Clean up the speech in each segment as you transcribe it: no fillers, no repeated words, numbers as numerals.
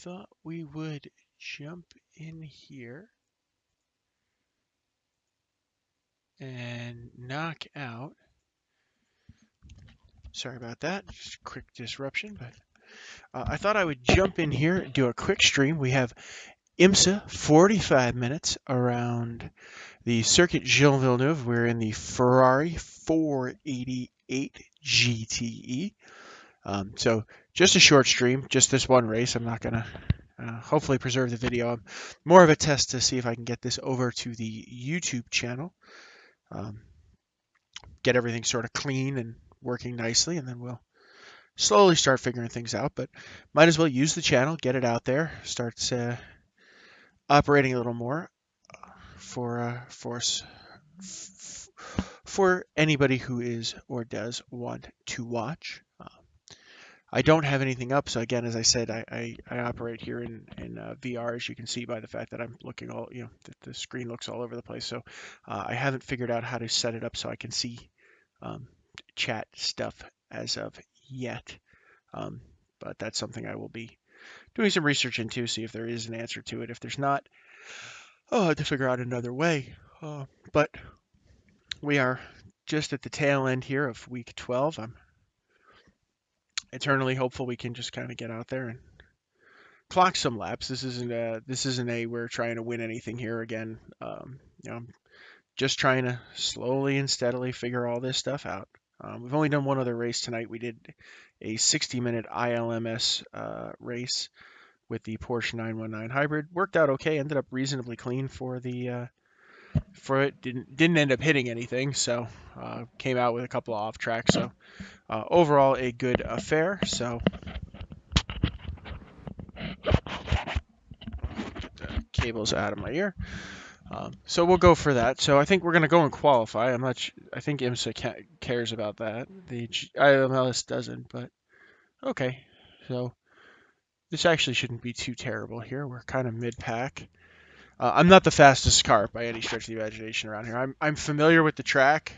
thought we would jump in here and knock out. Sorry about that, just a quick disruption, but I thought I would jump in here and do a quick stream. We have IMSA 45 minutes around the Circuit Gilles Villeneuve. We're in the Ferrari 488 GTE. So just a short stream, just this one race. I'm not going to hopefully preserve the video. More of a test to see if I can get this over to the YouTube channel. Get everything sort of clean and working nicely, and then we'll slowly start figuring things out. But might as well use the channel, get it out there, starts operating a little more for anybody who is or does want to watch. I don't have anything up, so again, as I said, I operate here in VR, as you can see by the fact that I'm looking all, the screen looks all over the place. So I haven't figured out how to set it up so I can see chat stuff as of yet. But that's something I will be doing some research into, see if there is an answer to it. If there's not, I'll have to figure out another way. But we are just at the tail end here of week 12. I'm eternally hopeful we can just kind of get out there and clock some laps. This isn't a we're trying to win anything here again. I'm just trying to slowly and steadily figure all this stuff out. We've only done one other race tonight. We did a 60-minute ILMS race with the Porsche 919 hybrid. Worked out okay. Ended up reasonably clean for it. Didn't end up hitting anything, so came out with a couple of off tracks. So overall, a good affair. So the cable's out of my ear. So we'll go for that. So I think we're going to go and qualify. I think IMSA cares about that. The IMLS doesn't, but okay. So this actually shouldn't be too terrible here. We're kind of mid-pack. I'm not the fastest car by any stretch of the imagination around here. I'm familiar with the track.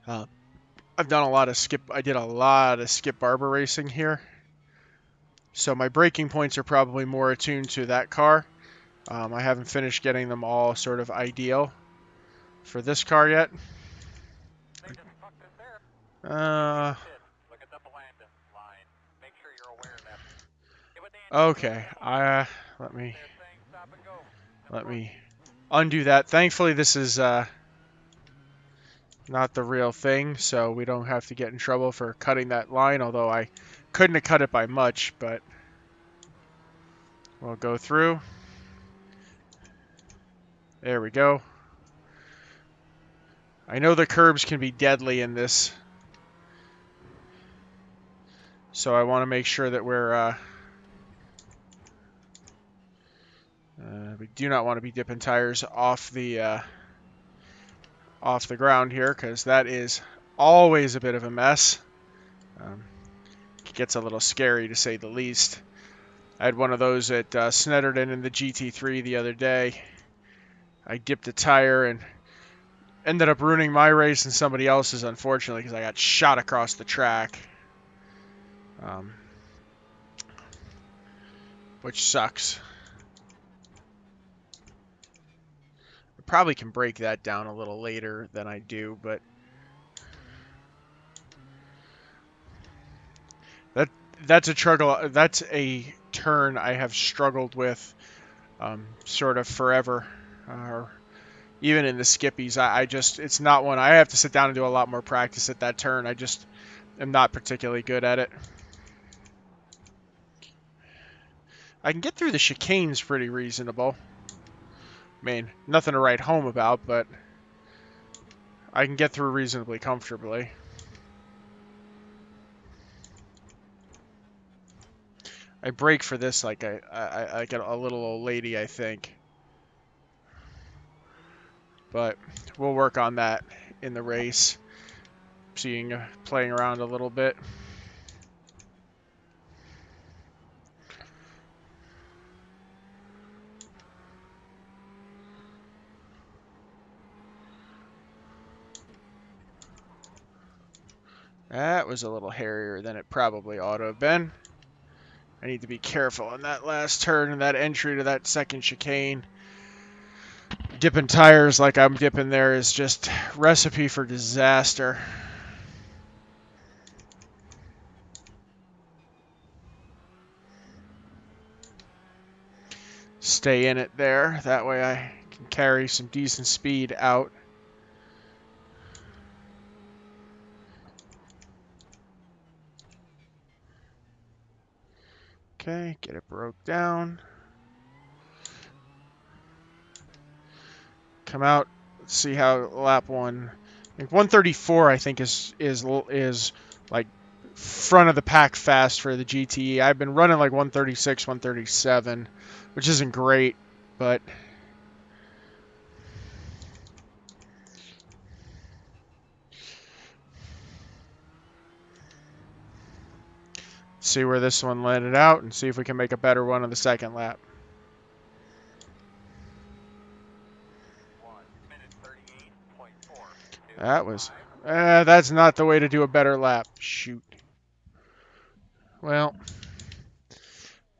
I've done a lot of skip. I did a lot of Skip Barber racing here, so my braking points are probably more attuned to that car. I haven't finished getting them all sort of ideal for this car yet. Okay. Let me undo that. Thankfully, this is not the real thing, so we don't have to get in trouble for cutting that line, although I couldn't have cut it by much, but we'll go through. There we go. I know the curbs can be deadly in this, so I want to make sure that we do not want to be dipping tires off the ground here, because that is always a bit of a mess. It gets a little scary, to say the least. I had one of those at Snetterton in the GT3 the other day. I dipped a tire and ended up ruining my race and somebody else's, unfortunately, because I got shot across the track. Which sucks. I probably can break that down a little later than I do, but that's a struggle. That's a turn I have struggled with sort of forever. Even in the skippies, it's not one. I have to sit down and do a lot more practice at that turn. I just am not particularly good at it. I can get through the chicanes pretty reasonable. I mean, nothing to write home about, but I can get through reasonably comfortably. I brake for this like I get a little old lady, I think. But we'll work on that in the race. Playing around a little bit. That was a little hairier than it probably ought to have been. I need to be careful on that last turn and that entry to that second chicane. Dipping tires like I'm dipping there is just recipe for disaster. Stay in it there. That way I can carry some decent speed out. Okay, get it broke down. Come out. Let's see how lap one. I think 134. I think is like front of the pack fast for the GTE. I've been running like 136, 137, which isn't great, but see where this one landed out and see if we can make a better one on the second lap. That was... that's not the way to do a better lap. Shoot. Well,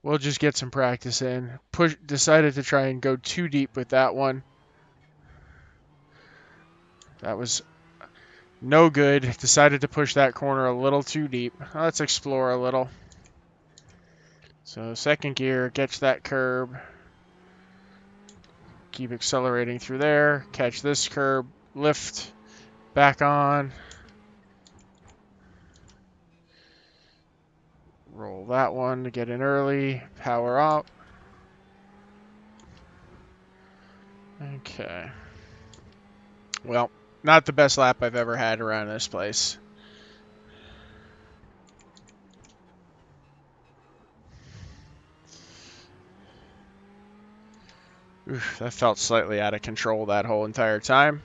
we'll just get some practice in. Decided to try and go too deep with that one. That was no good. Decided to push that corner a little too deep. Let's explore a little. So second gear, catch that curb. Keep accelerating through there. Catch this curb. Lift. Back on. Roll that one to get in early. Power up. Okay. Well, not the best lap I've ever had around this place. Oof, that felt slightly out of control that whole entire time.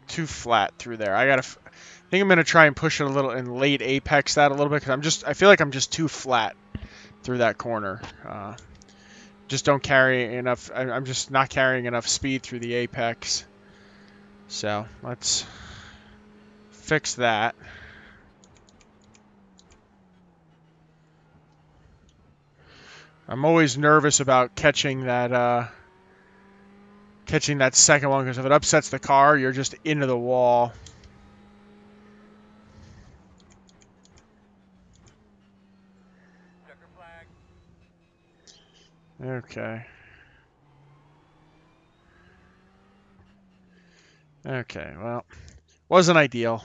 Too flat through there. I think I'm gonna try and push it a little and late apex that a little bit because I feel like I'm just too flat through that corner. Just don't carry enough. I'm just not carrying enough speed through the apex. So let's fix that. I'm always nervous about catching that second one because if it upsets the car, you're just into the wall. Okay. Okay, well, wasn't ideal.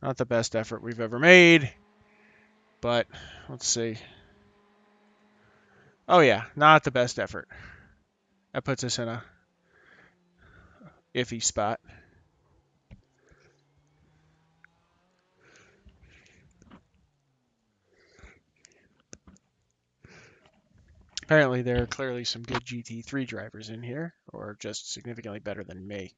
Not the best effort we've ever made, but let's see. Oh yeah, not the best effort. That puts us in a iffy spot. Apparently there are clearly some good GT3 drivers in here, or just significantly better than me.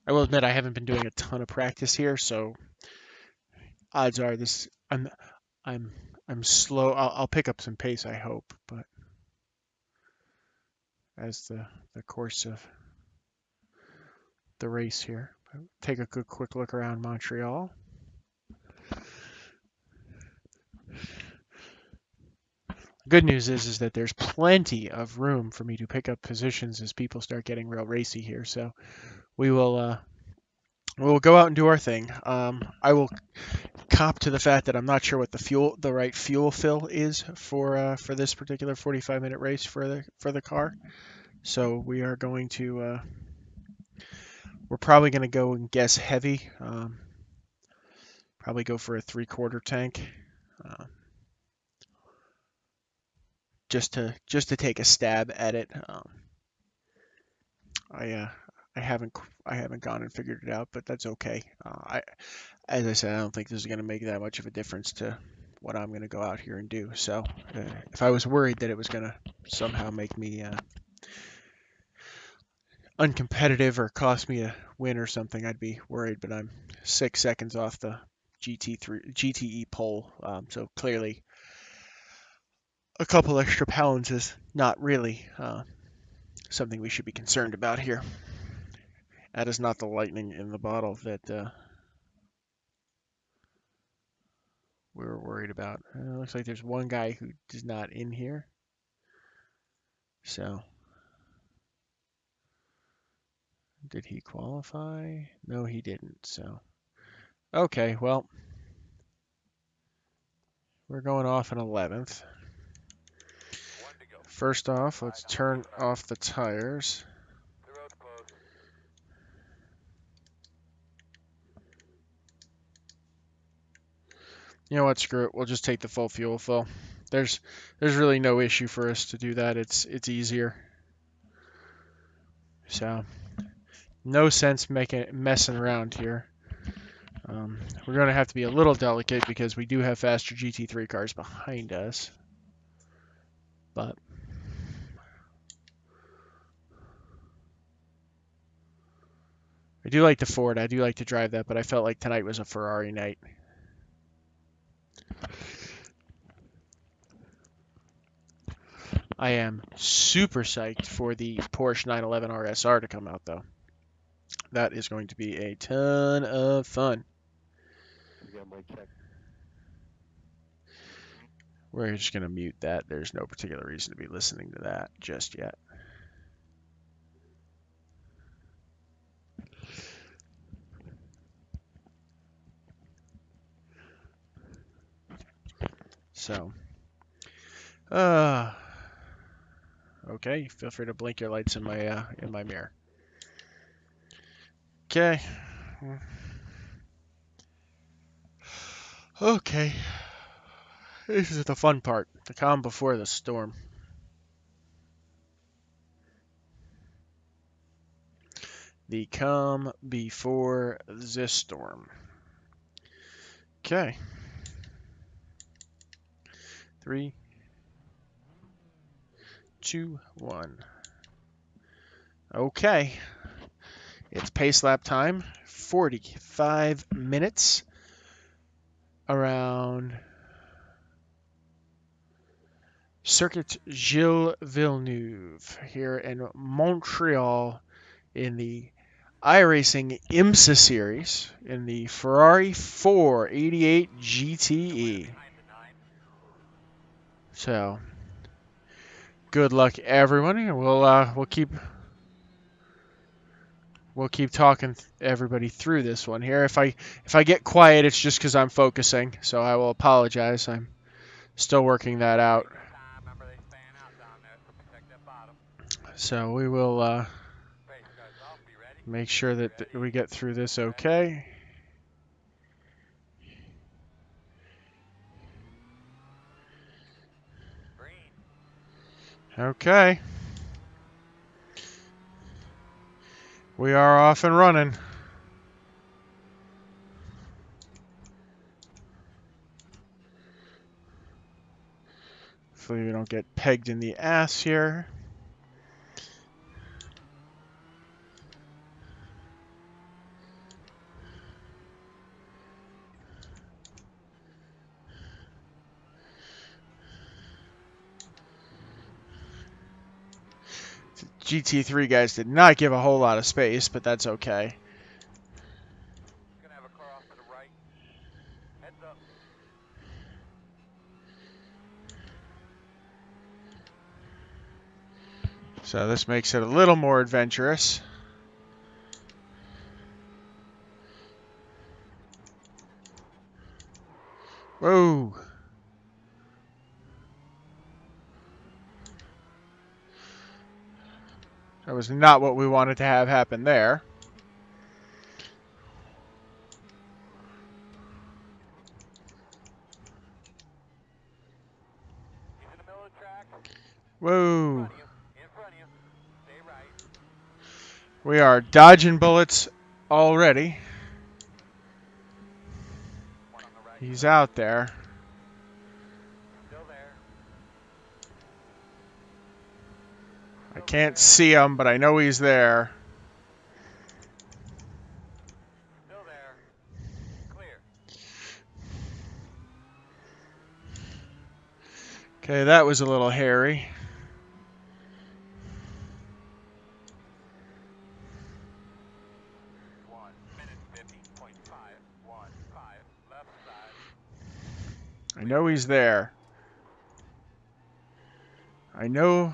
I will admit I haven't been doing a ton of practice here, so odds are I'm slow. I'll pick up some pace, I hope, but as the course of the race here. Take a good quick look around Montreal. Good news is that there's plenty of room for me to pick up positions as people start getting real racy here. So we will go out and do our thing. I will cop to the fact that I'm not sure what the right fuel fill is for this particular 45-minute race for the car. So we are going to we're probably going to go and guess heavy. Probably go for a 3/4 tank. Just to take a stab at it. I haven't gone and figured it out, but that's okay. As I said, I don't think this is going to make that much of a difference to what I'm going to go out here and do. So if I was worried that it was going to somehow make me uncompetitive or cost me a win or something, I'd be worried. But I'm 6 seconds off the GTE pole. So clearly, a couple extra pounds is not really something we should be concerned about here. That is not the lightning in the bottle that we were worried about. Looks like there's one guy who is not in here. So, did he qualify? No, he didn't. So, okay, well, we're going off in 11th. First off, let's turn off the tires. You know what? Screw it. We'll just take the full fuel fill. There's really no issue for us to do that. It's easier. So, no sense messing around here. We're going to have to be a little delicate because we do have faster GT3 cars behind us. But I do like the Ford. I do like to drive that, but I felt like tonight was a Ferrari night. I am super psyched for the Porsche 911 RSR to come out, though. That is going to be a ton of fun. We're just going to mute that. There's no particular reason to be listening to that just yet. So, okay, feel free to blink your lights in my mirror. Okay. Okay. This is the fun part, the calm before the storm. The calm before the storm. Okay. 3, 2, 1. Okay. It's pace lap time. 45 minutes. Around Circuit Gilles Villeneuve here in Montreal in the iRacing IMSA Series in the Ferrari 488 GTE. So, good luck, everyone. We'll keep talking everybody through this one here. If I get quiet, it's just because I'm focusing. So I will apologize. I'm still working that out. So we will make sure that we get through this okay. Okay. We are off and running. Hopefully we don't get pegged in the ass here. GT3 guys did not give a whole lot of space, but that's okay. So this makes it a little more adventurous. Whoa. That was not what we wanted to have happen there. Whoa. We are dodging bullets already. He's out there. I can't see him, but I know he's there. Okay, that was a little hairy. I know he's there. I know.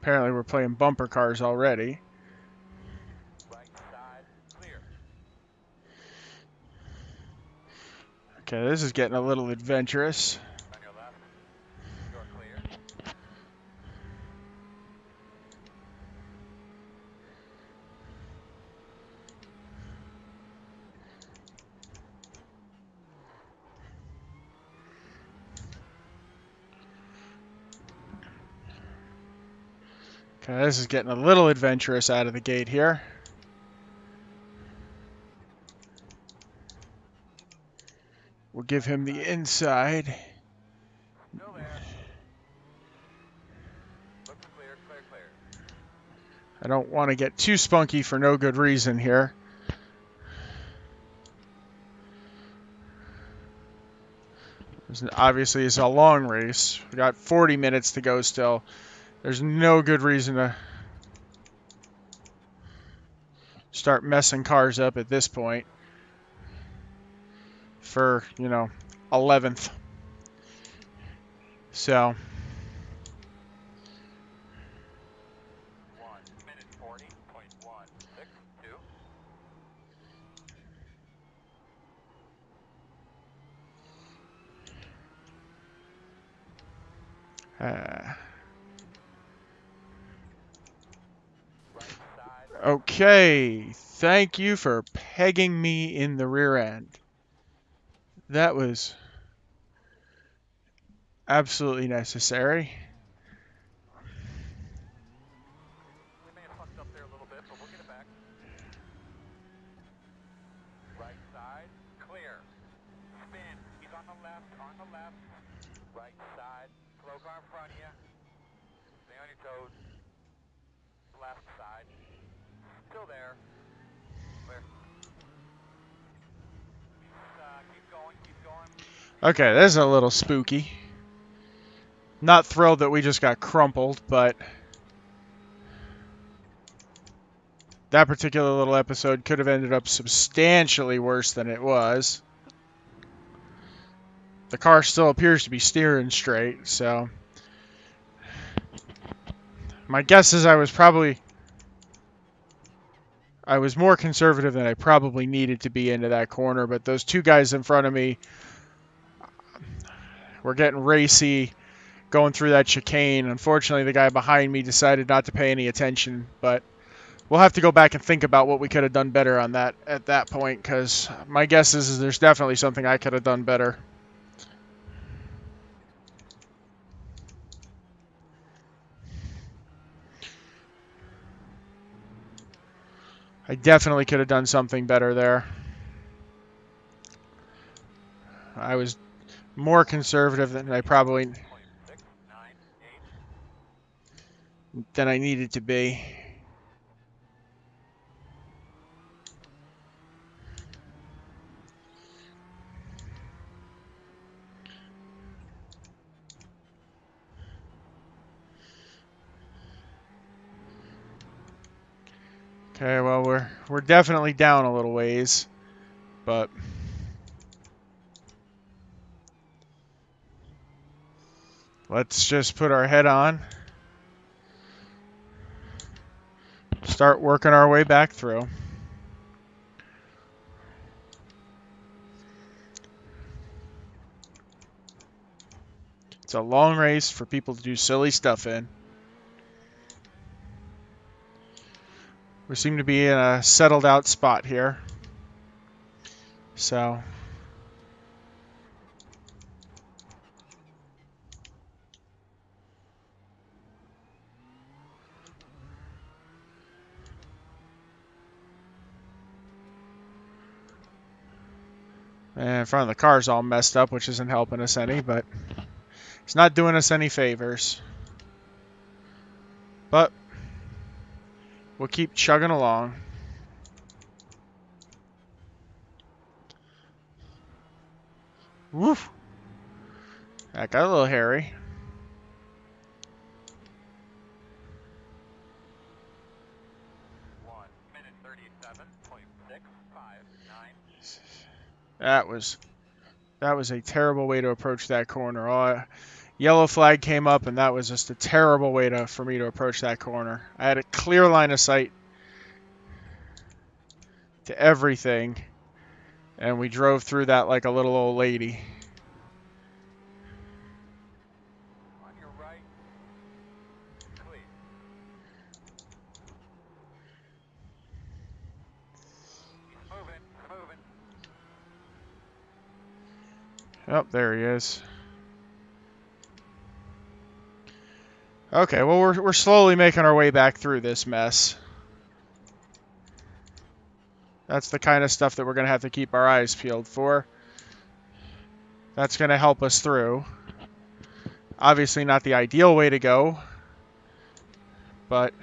Apparently we're playing bumper cars already. Okay, this is getting a little adventurous. Okay, this is getting a little adventurous out of the gate here. We'll give him the inside. I don't want to get too spunky for no good reason here. Obviously, it's a long race. We got 40 minutes to go still. There's no good reason to start messing cars up at this point for, 11th. So, okay. Thank you for pegging me in the rear end. That was absolutely necessary. Okay, this is a little spooky. Not thrilled that we just got crumpled, but that particular little episode could have ended up substantially worse than it was. The car still appears to be steering straight, so my guess is I was more conservative than I probably needed to be into that corner, but those two guys in front of me were getting racy going through that chicane. Unfortunately, the guy behind me decided not to pay any attention, but we'll have to go back and think about what we could have done better on that at that point, because my guess is there's definitely something I could have done better. I definitely could have done something better there. I was more conservative than I needed to be. Okay, well we're definitely down a little ways, but let's just put our head on, start working our way back through. It's a long race for people to do silly stuff in. We seem to be in a settled out spot here. So, and in front of the car's all messed up, which isn't helping us any, but It's not doing us any favors. But we'll keep chugging along. Woof. That got a little hairy. That was a terrible way to approach that corner. Yellow flag came up, and that was just a terrible way for me to approach that corner. I had a clear line of sight to everything, and we drove through that like a little old lady. On your right, clear. He's moving. Oh, there he is. Okay, well, we're slowly making our way back through this mess. That's the kind of stuff that we're going to have to keep our eyes peeled for. That's going to help us through. Obviously not the ideal way to go, but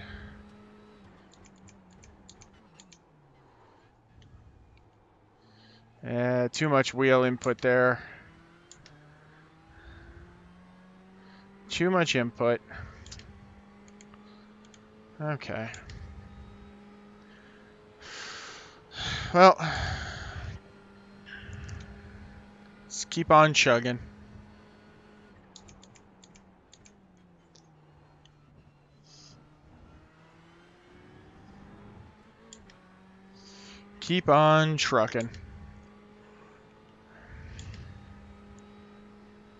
too much wheel input there. Too much input. Okay. Well, let's keep on chugging. Keep on trucking.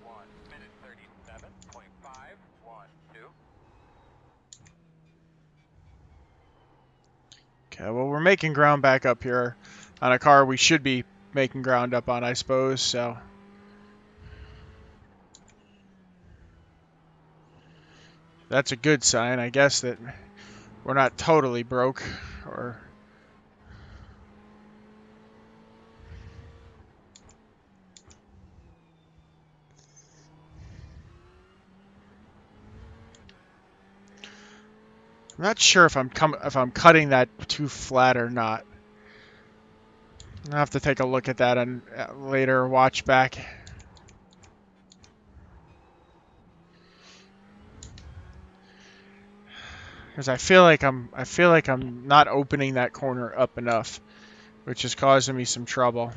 1:37.512. Okay, well, we're making ground back up here on a car we should be making ground up on, I suppose, so. That's a good sign, I guess, that we're not totally broke, or... I'm not sure if I'm cutting that too flat or not. I'll have to take a look at that and later watch back. Because I feel like I'm not opening that corner up enough, which is causing me some trouble.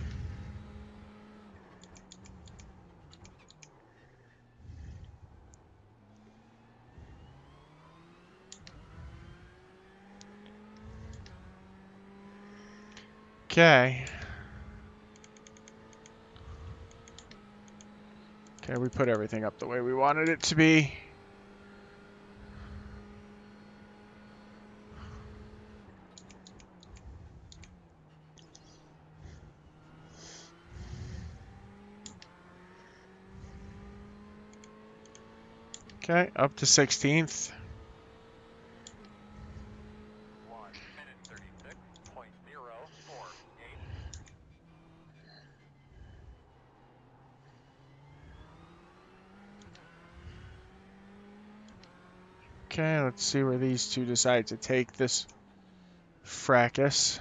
Okay. Okay, we put everything up the way we wanted it to be. Okay, up to 16th. 1:36.048. Okay, let's see where these two decide to take this fracas.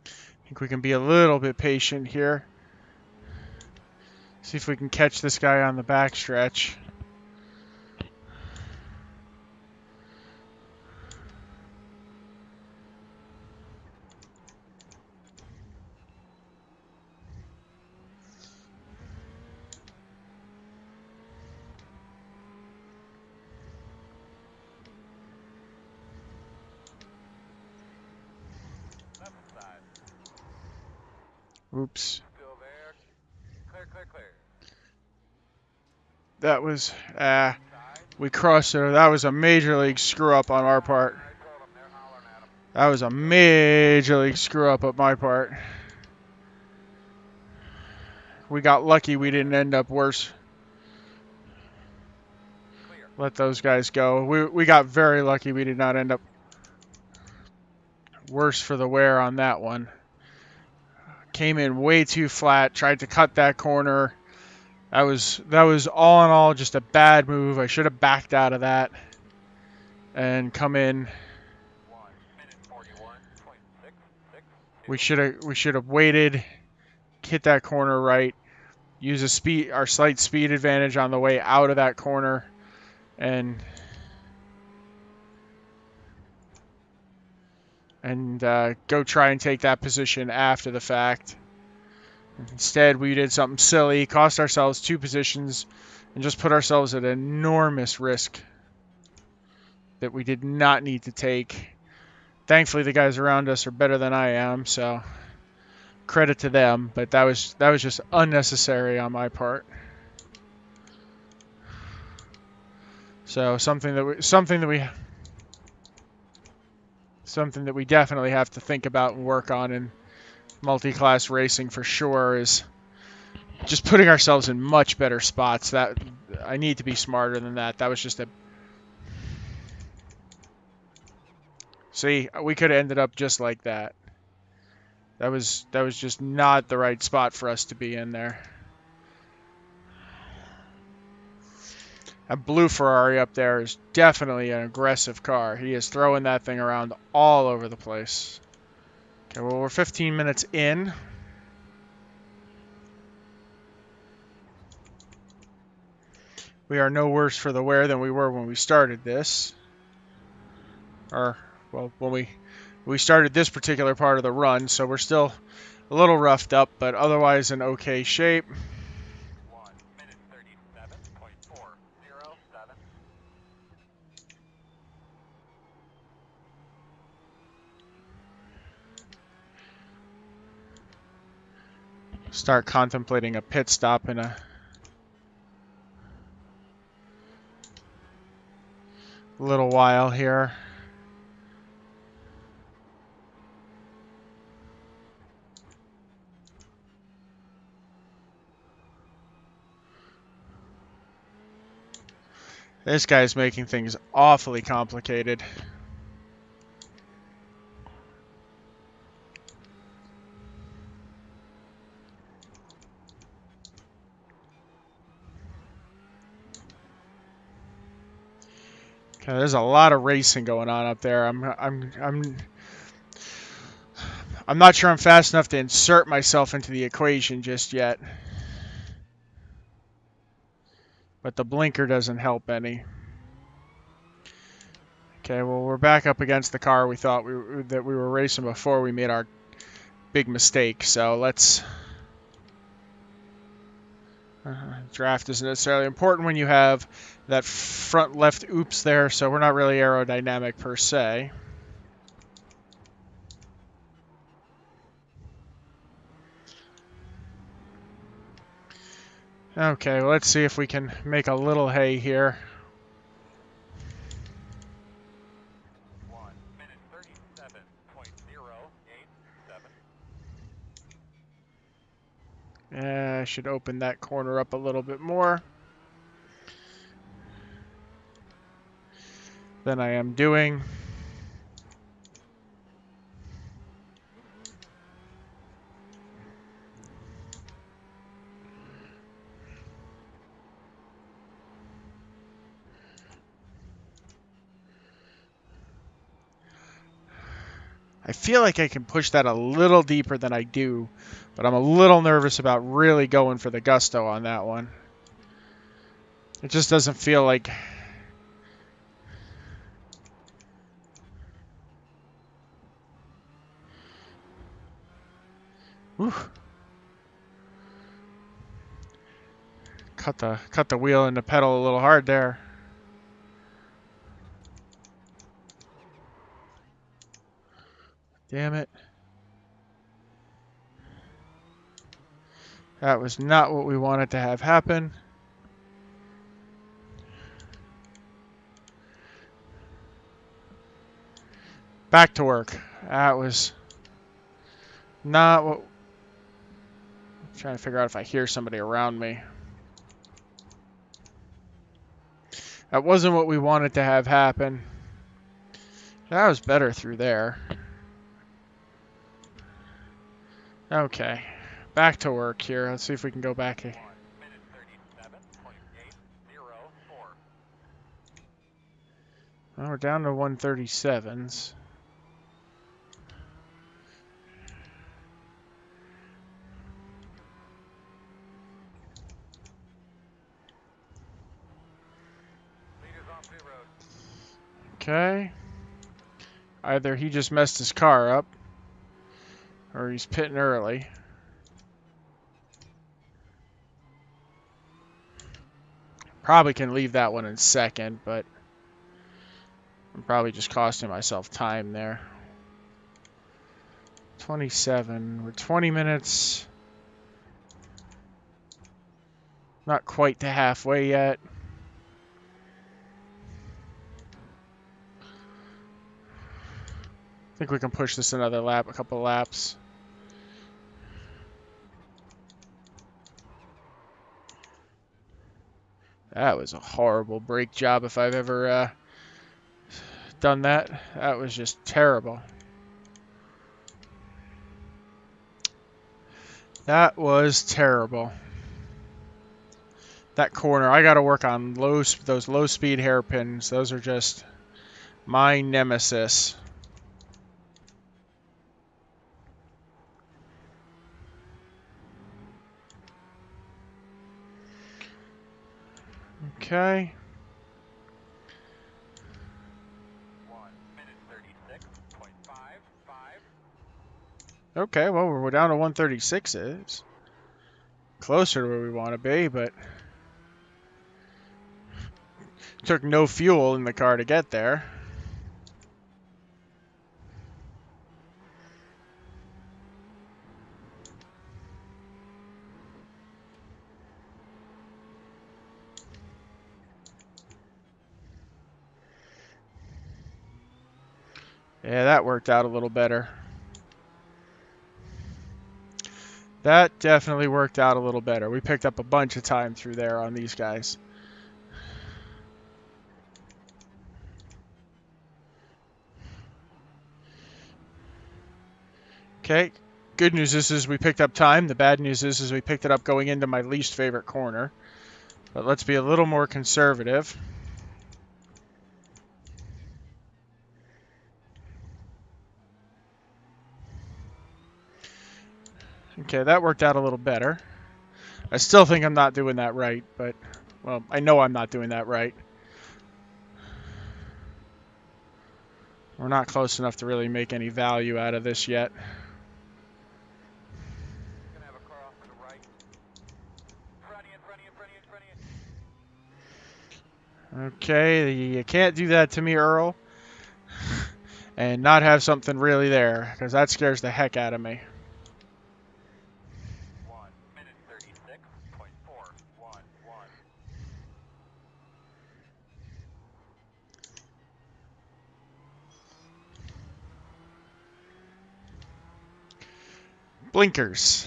I think we can be a little bit patient here. See if we can catch this guy on the backstretch. Left side. Oops. Still there. Clear. That was, Side. we crossed it. That was a major league screw up on our part. I told him they're hollering at him. That was a major league screw up on my part. We got lucky we didn't end up worse. Clear. let those guys go. We got very lucky. We did not end up worse for the wear on that one. Came in way too flat. Tried to cut that corner. That was all in all just a bad move. I should have backed out of that and come in. 1 minute 41.662. We should have waited, hit that corner right, use our slight speed advantage on the way out of that corner, and go try and take that position after the fact. Instead, we did something silly, cost ourselves 2 positions, and just put ourselves at enormous risk that we did not need to take. Thankfully, the guys around us are better than I am, so credit to them. But that was just unnecessary on my part. So something that we definitely have to think about and work on in multi-class racing for sure is just putting ourselves in much better spots. That I need to be smarter than that. That was just a see. We could have ended up just like that. That was just not the right spot for us to be in there. That blue Ferrari up there is definitely an aggressive car. He is throwing that thing around all over the place. Okay, well, we're 15 minutes in. We are no worse for the wear than we were when we started this. Or, well, when we started this particular part of the run, so we're still a little roughed up, but otherwise in okay shape. 1 minute 37.407. Start contemplating a pit stop in a little while here. This guy's making things awfully complicated. Okay, there's a lot of racing going on up there. I'm not sure I'm fast enough to insert myself into the equation just yet. But the blinker doesn't help any. Okay, well, we're back up against the car we thought that we were racing before we made our big mistake. So let's... draft isn't necessarily important when you have that front left oops there, so we're not really aerodynamic per se. Okay, well, let's see if we can make a little hay here. 1 minute 37.087. I should open that corner up a little bit more than I am doing. I feel like I can push that a little deeper than I do, but I'm a little nervous about really going for the gusto on that one. It just doesn't feel like... Whew. Cut the wheel and the pedal a little hard there. Damn it. That was not what we wanted to have happen. Back to work. That was not what... I'm trying to figure out if I hear somebody around me. That wasn't what we wanted to have happen. That was better through there. Okay. Back to work here. Let's see if we can go back. 1 minute 37.804. Well, we're down to 137s. Leaders off pit road. Okay. Either he just messed his car up, or he's pitting early. Probably can leave that one in second, but I'm probably just costing myself time there. 27. We're 20 minutes. Not quite to halfway yet. I think we can push this another lap, a couple laps. That was a horrible brake job if I've ever done that. That was just terrible. That was terrible. That corner, I got to work on those low speed hairpins. Those are just my nemesis. Okay. 1 minute 36.55. Okay, well, we're down to 136s. Closer to where we want to be, but took no fuel in the car to get there. Yeah, that worked out a little better. That definitely worked out a little better. We picked up a bunch of time through there on these guys. Okay, good news is we picked up time. The bad news is we picked it up going into my least favorite corner. But let's be a little more conservative. Okay, that worked out a little better. I still think I'm not doing that right, but, well, I know I'm not doing that right. We're not close enough to really make any value out of this yet. Gonna have a car off to the right. Front of you. Okay, you can't do that to me, Earl. And not have something really there, because that scares the heck out of me. 1 minute 36.411. Blinkers.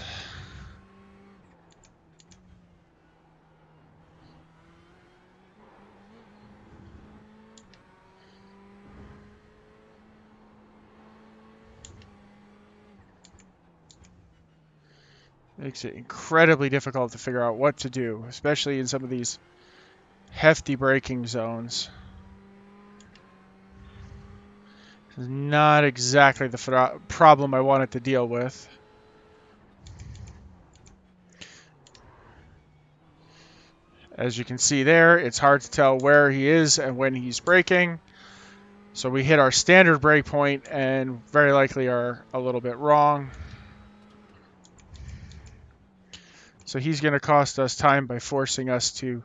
Makes it incredibly difficult to figure out what to do, especially in some of these hefty braking zones. This is not exactly the problem I wanted to deal with. As you can see there, it's hard to tell where he is and when he's braking. So we hit our standard brake point and very likely are a little bit wrong. So he's going to cost us time by forcing us to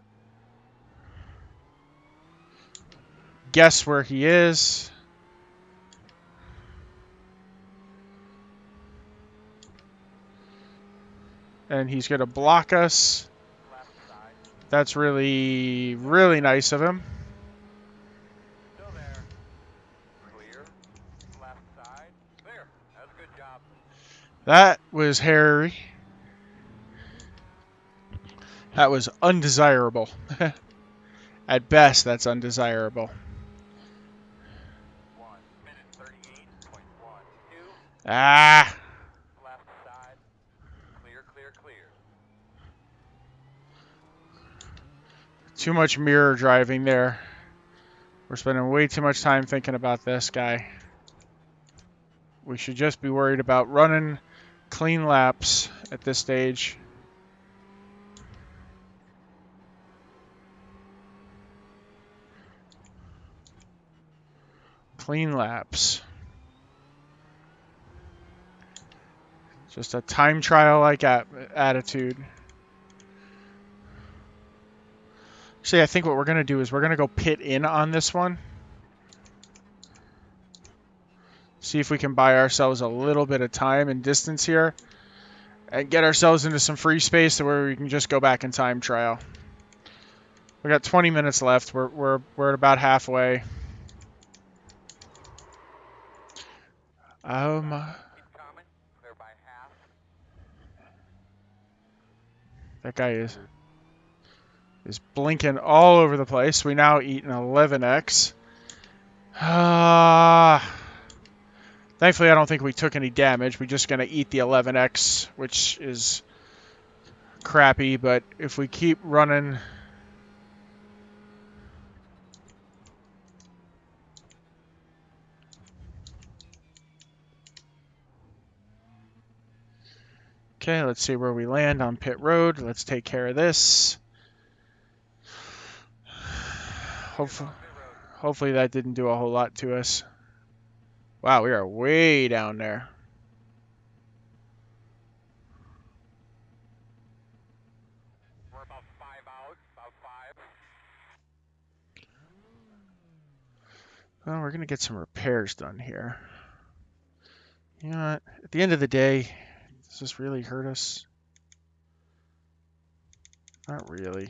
guess where he is. And he's going to block us. Left side. That's really, really nice of him. Still there. Clear. Left side. Clear. That was a good job. That was hairy. That was undesirable. At best, that's undesirable. 1 minute 38.12. Ah! Left side. Clear, clear, clear. Too much mirror driving there. We're spending way too much time thinking about this guy. We should just be worried about running clean laps at this stage. Clean laps. Just a time trial like attitude. Actually, I think what we're going to do is we're going to go pit in on this one. See if we can buy ourselves a little bit of time and distance here. And get ourselves into some free space where we can just go back in time trial. We got 20 minutes left. We're at about halfway. Keep coming. Clear by half. That guy is blinking all over the place. We now eat an 11x. Thankfully, I don't think we took any damage. We're just going to eat the 11x, which is crappy. But if we keep running... Okay, let's see where we land on pit road. Let's take care of this. Hopefully that didn't do a whole lot to us. Wow, we are way down there. We're about 5 out. About 5. Well, we're going to get some repairs done here. You know what? At the end of the day, does this really hurt us? Not really.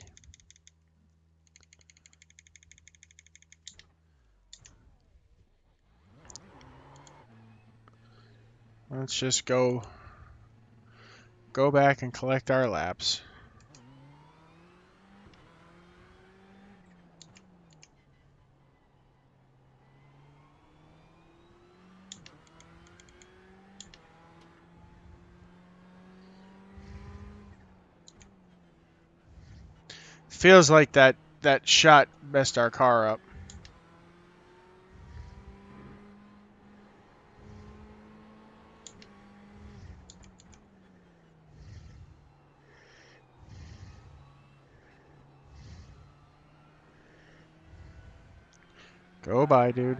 Let's just go back and collect our laps. Feels like that shot messed our car up. Go by, dude.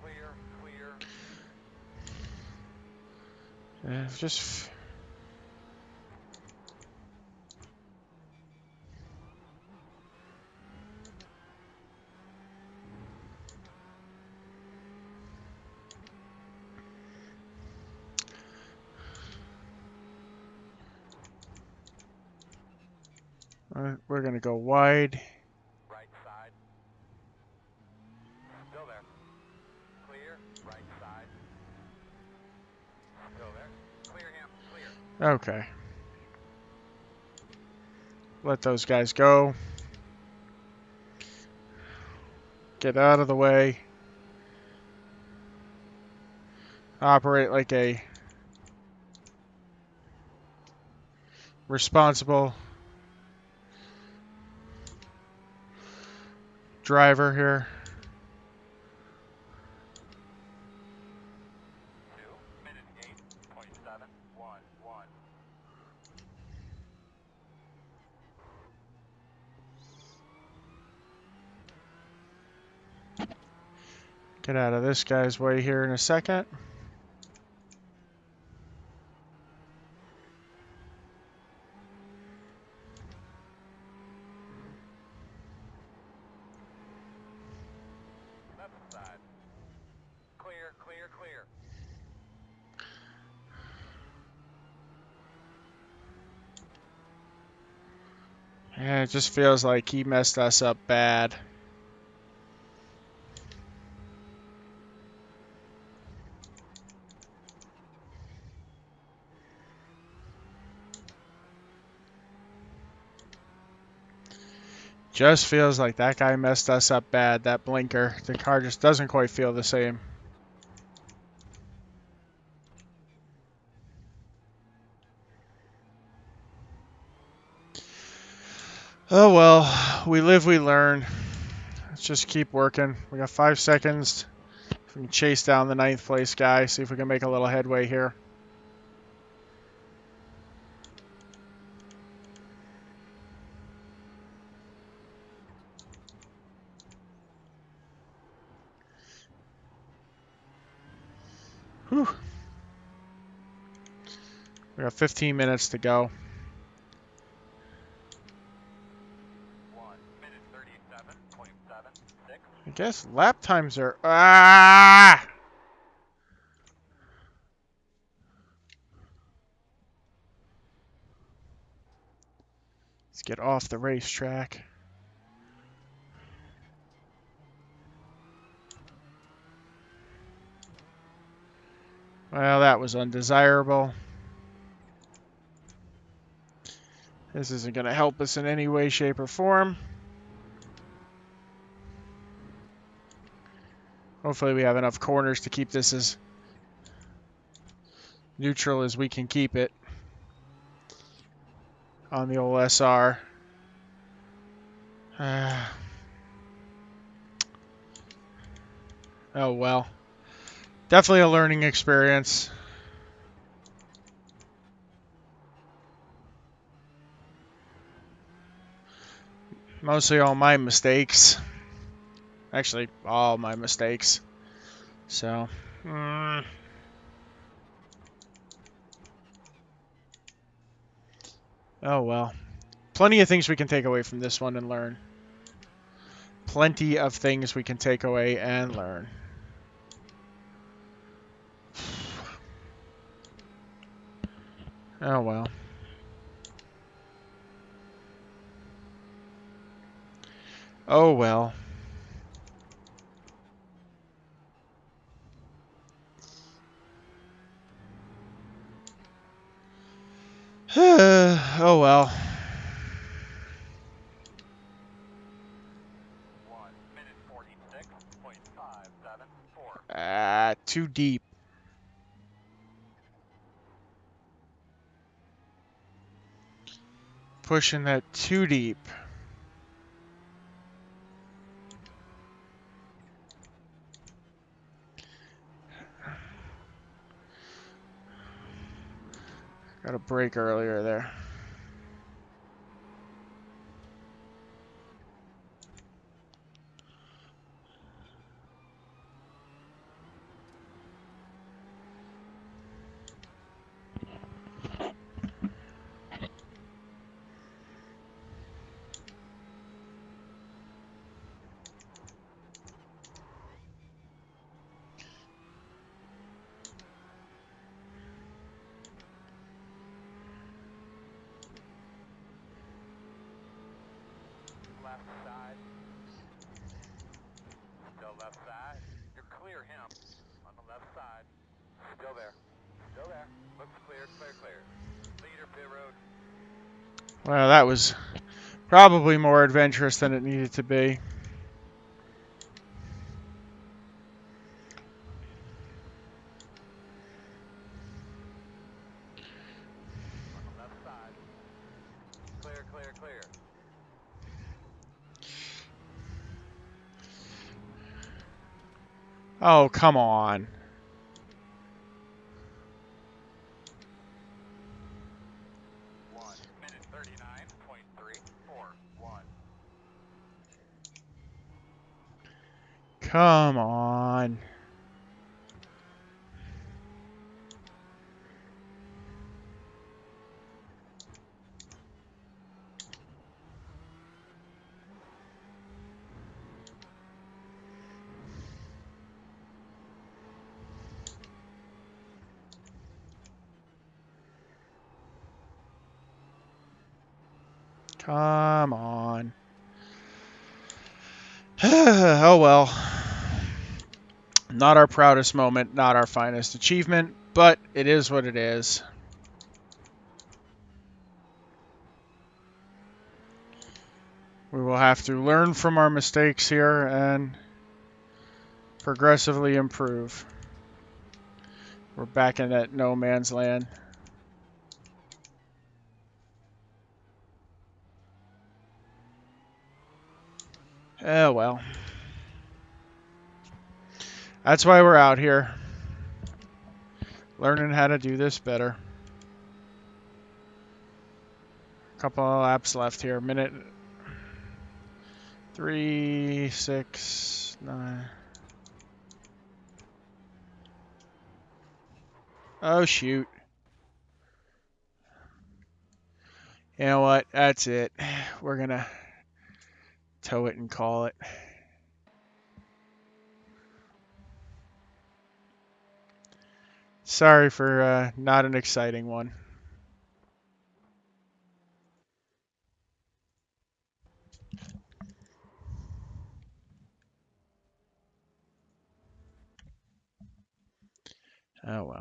Clear, clear. Just... we're going to go wide. Right side. Still there. Clear. Right side. Still there. Clear him. Clear. Okay. Let those guys go. Get out of the way. Operate like a responsible driver here. 2 minute 8.711. Get out of this guy's way here in a second. Left side. Clear, clear, clear. Yeah, it just feels like he messed us up bad. Just feels like that guy messed us up bad, that blinker. The car just doesn't quite feel the same. Oh well, we live, we learn. Let's just keep working. We got 5 seconds. If we can chase down the 9th place guy, see if we can make a little headway here. Whew. We got 15 minutes to go. 1 minute 37.76. I guess lap times are... Ah! Let's get off the racetrack. Well, that was undesirable. This isn't going to help us in any way, shape, or form. Hopefully we have enough corners to keep this as neutral as we can keep it on the old SR. Oh well. Definitely a learning experience. Mostly all my mistakes. Actually, all my mistakes. So, oh well. Plenty of things we can take away from this one and learn. Plenty of things we can take away and learn. Oh well. Oh well. Oh well. 1 minute 46.574. Too deep. Pushing that too deep. Got a break earlier there. Left side. Still left side. You're clear him. On the left side. Still there. Still there. Looks clear, clear, clear. Leader pit road. Well, that was probably more adventurous than it needed to be. On the left side. Clear, clear, clear. Oh, come on. 1 minute 39.341. Come on. Come on. Oh well. Not our proudest moment, not our finest achievement, but it is what it is. We will have to learn from our mistakes here and progressively improve. We're back in that no man's land. Oh well. That's why we're out here. Learning how to do this better. Couple of laps left here. Minute 3, 6, 9. Oh shoot. You know what? That's it. We're gonna tow it and call it. Sorry for not an exciting one. Oh well.